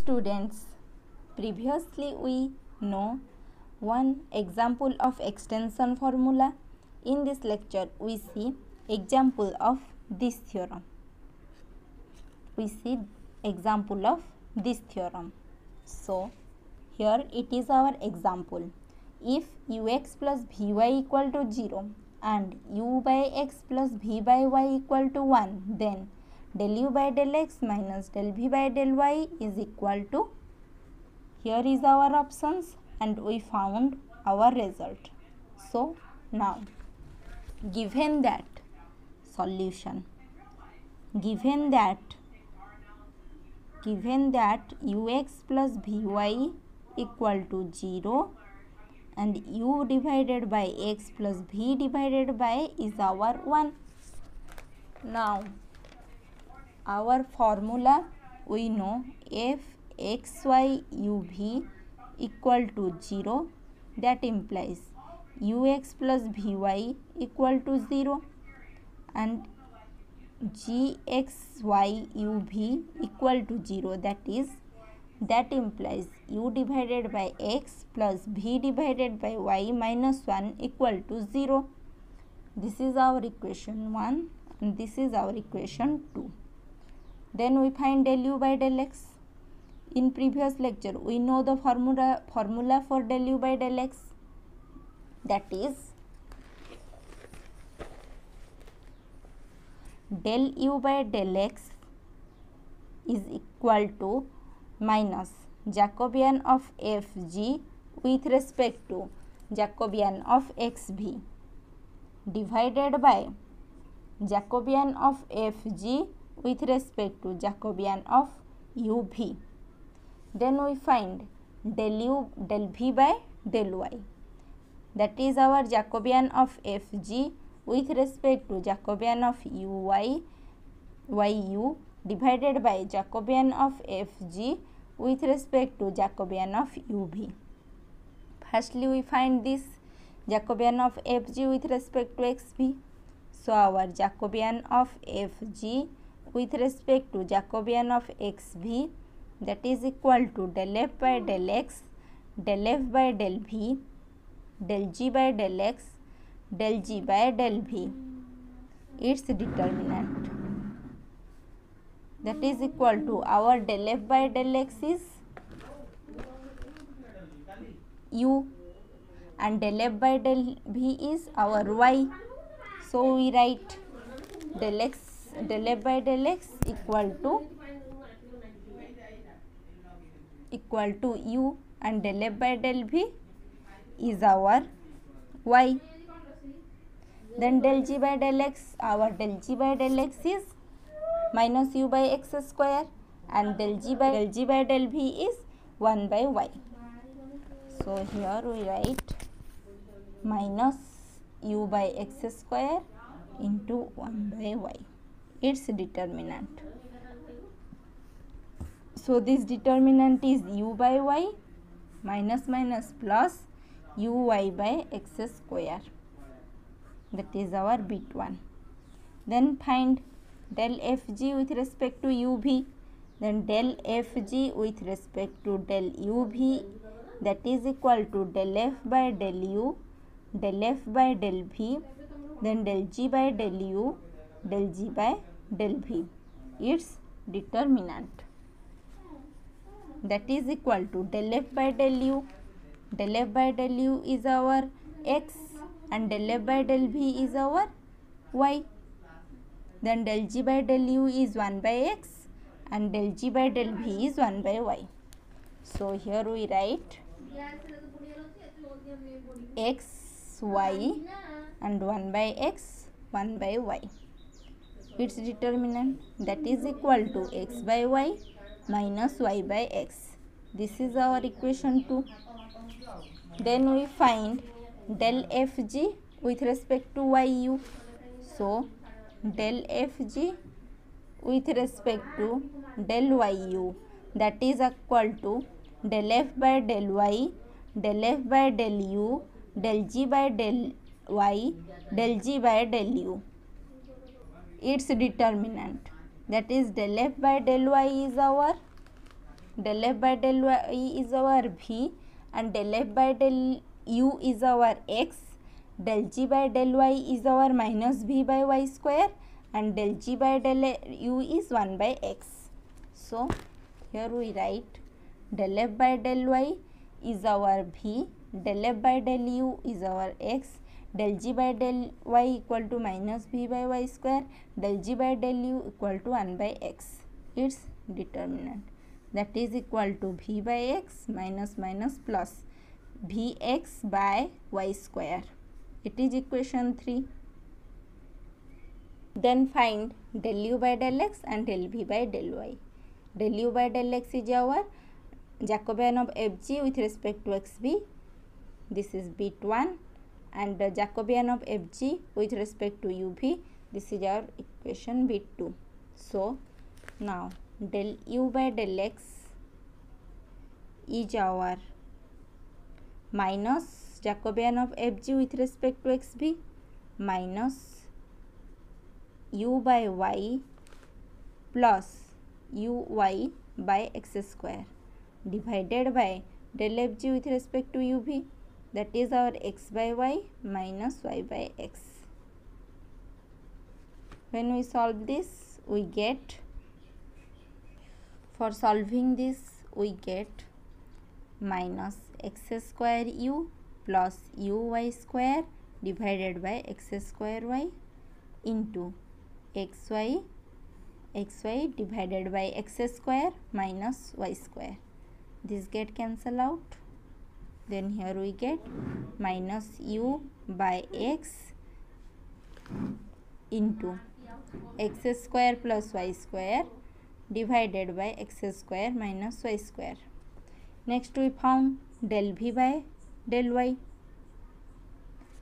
students, previously we know one example of extension formula. In this lecture we see example of this theorem. So here it is our example. If ux plus vy equal to 0 and u by x plus v by y equal to 1, then del u by del x minus del v by del y is equal to, here is our options and we found our result. So now given that solution, given that ux plus vy equal to 0 and u divided by x plus v divided by is our 1. Now our formula we know f x y u v equal to 0, that implies ux plus vy equal to 0 and gxy u v equal to 0, that implies u divided by x plus v divided by y minus 1 equal to 0. This is our equation 1 and this is our equation 2. Then we find del u by del x. In previous lecture we know the formula for del u by del x, that is del u by del x is equal to minus Jacobian of fg with respect to Jacobian of xv divided by Jacobian of fg with respect to Jacobian of uv. Then we find del u del v by del y, that is our Jacobian of fg with respect to Jacobian of uy yu divided by Jacobian of fg with respect to Jacobian of uv. Firstly we find this Jacobian of fg with respect to xv. So our Jacobian of fg with respect to Jacobian of xv, that is equal to del f by del x, del f by del v, del g by del x, del g by del v. Its determinant, that is equal to our del f by del x is u and del f by del v is our y. So we write del f by del x equal to u and del f by del v is our y. Then del g by del x, our del g by del x is minus u by x square and del g by del v is 1 by y. So here we write minus u by x square into 1 by y, its determinant. So this determinant is u by y minus plus uy by x square, that is our bit 1. Then find del fg with respect to uv, then del fg with respect to del uv, that is equal to del f by del u, del f by del v, then del g by del u, del g by del v, its determinant, that is equal to del f by del u. Del f by del u is our x and del f by del v is our y. Then del g by del u is 1 by x and del g by del v is 1 by y. So here we write x, y and 1 by x, 1 by y. Its determinant, that is equal to x by y minus y by x. This is our equation 2. Then we find del fg with respect to yu. So del fg with respect to del yu, that is equal to del f by del y, del f by del u, del g by del y, del g by del u. Its determinant, that is del f by del y is our del f by del y is our v, and del f by del u is our x, del g by del y is our minus v by y square, and del g by del u is 1 by x. So here we write del f by del y is our v, del f by del u is our x, del g by del y equal to minus v by y square, del g by del u equal to 1 by x. Its determinant, that is equal to v by x minus minus plus vx by y square. It is equation 3. Then find del u by del x and del v by del y. Del u by del x is our Jacobian of fg with respect to xb. This is bit 1, and the Jacobian of fg with respect to uv. This is our equation bit 2. So now del u by del x is our minus Jacobian of fg with respect to xb minus u by y plus uy by x square divided by del fg with respect to uv, that is our x by y minus y by x. When we solve this, we get, for solving this, we get minus x square u plus uy square divided by x square y into xy divided by x square minus y square. This get cancel out. Then here we get minus u by x into x square plus y square divided by x square minus y square. Next we found del v by del y.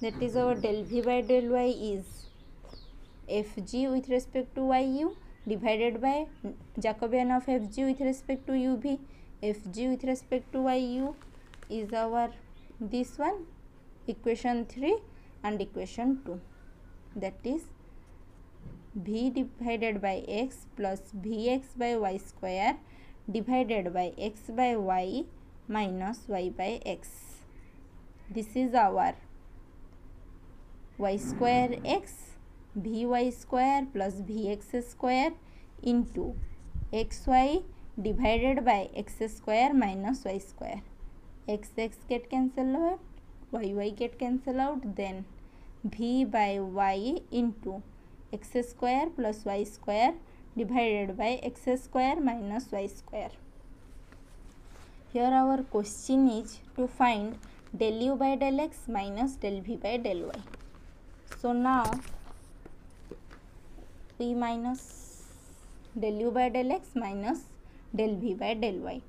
That is our del v by del y is fg with respect to yu divided by Jacobian of fg with respect to uv. Fg with respect to yu is our this one, equation 3 and equation 2, that is v divided by x plus vx by y square divided by x by y minus y by x. This is our y square x, vy square plus vx square into xy divided by x square minus y square. X get cancelled out, y get cancelled out, then v by y into x square plus y square divided by x square minus y square. Here our question is to find del u by del x minus del v by del y. So now we minus del u by del x minus del v by del y.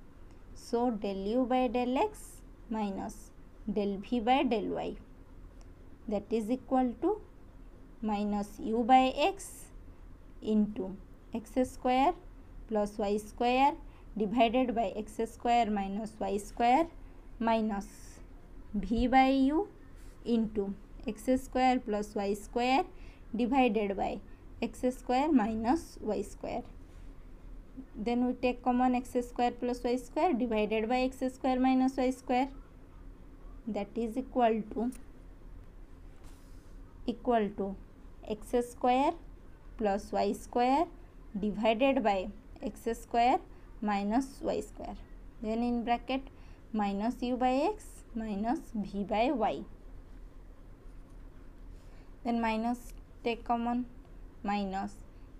So del u by del x minus del v by del y, that is equal to minus u by x into x square plus y square divided by x square minus y square minus v by u into x square plus y square divided by x square minus y square. Then we take common x square plus y square divided by x square minus y square, that is equal to x square plus y square divided by x square minus y square. Then in bracket minus u by x minus v by y. Then minus take common, minus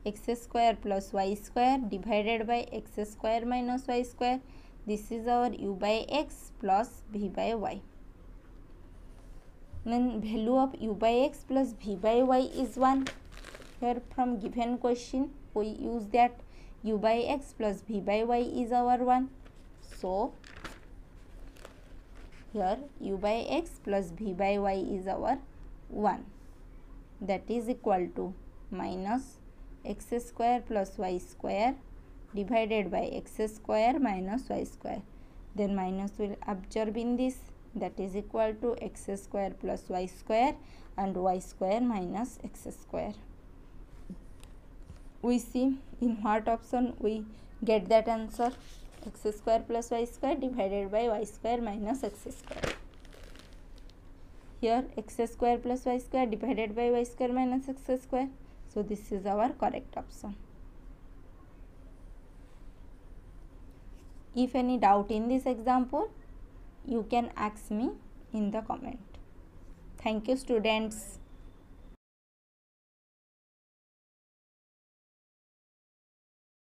x square plus y square divided by x square minus y square. This is our u by x plus v by y. Then value of u by x plus v by y is 1. Here from given question we use that u by x plus v by y is our 1. So here u by x plus v by y is our 1, that is equal to minus x square plus y square divided by x square minus y square. Then minus will absorb in this, that is equal to x square plus y square and y square minus x square. We see in what option we get that answer. x square plus y square divided by y square minus x square. Here x square plus y square divided by y square minus x square. So this is our correct option. If any doubt in this example, you can ask me in the comment. Thank you, students.